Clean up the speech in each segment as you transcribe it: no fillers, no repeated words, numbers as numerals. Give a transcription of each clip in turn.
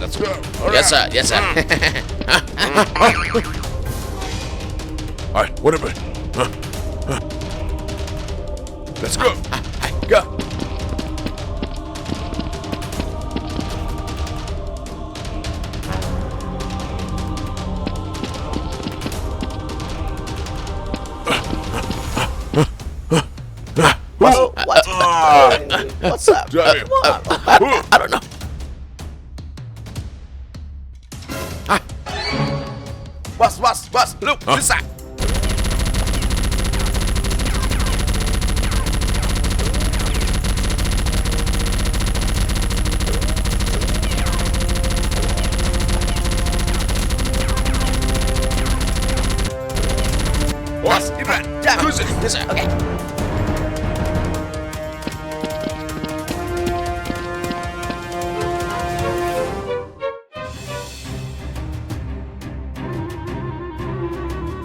Let's go. Yes, sir. Yes, sir. All right, whatever. Let's go. Go. What's up? I don't know. Boss, look, this side. Boss, get back. Yeah, Who's it? this side. Okay.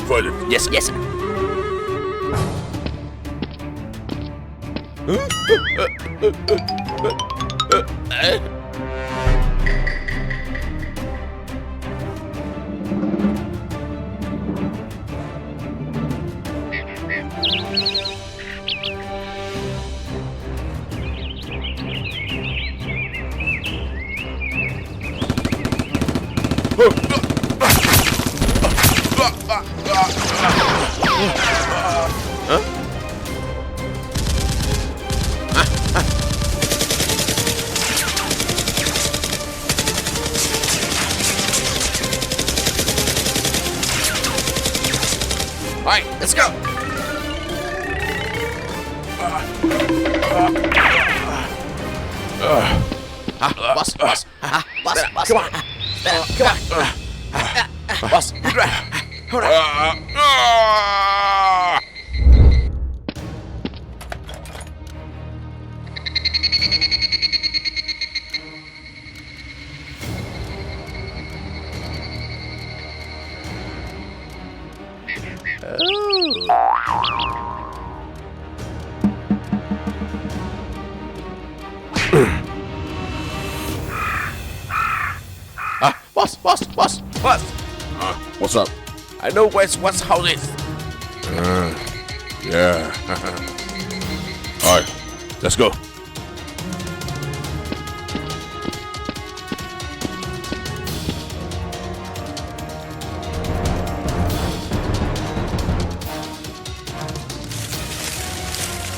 Further. Yes, sir. All right, let's go. Boss. Boss, Come on. Boss, you right. Hold on. Boss. What's up? I know where SWAT's house is. Yeah. All right, let's go.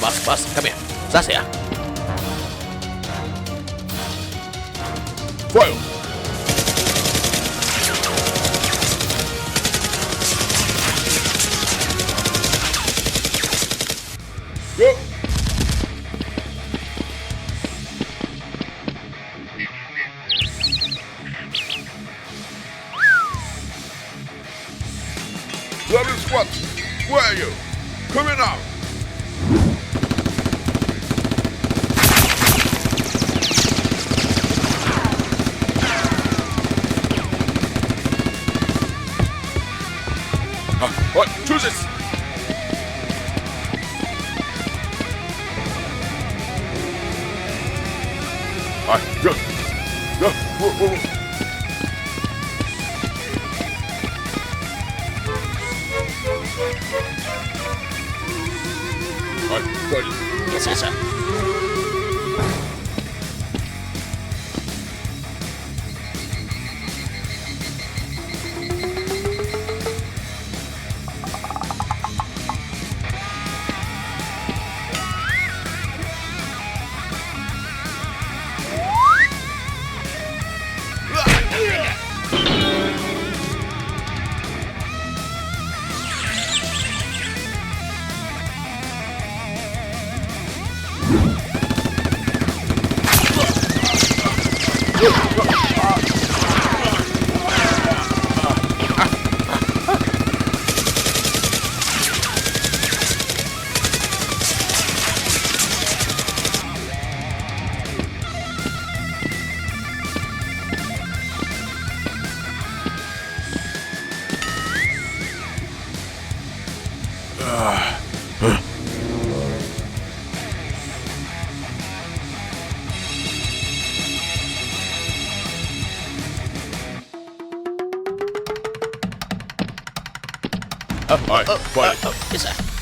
Boss, come here. That's here. Fire. Go. Bloody SWAT, where are you? Coming out. What? Choose this. All right, go. Whoa. All right, go. Yes, sir. Fight. Bisa.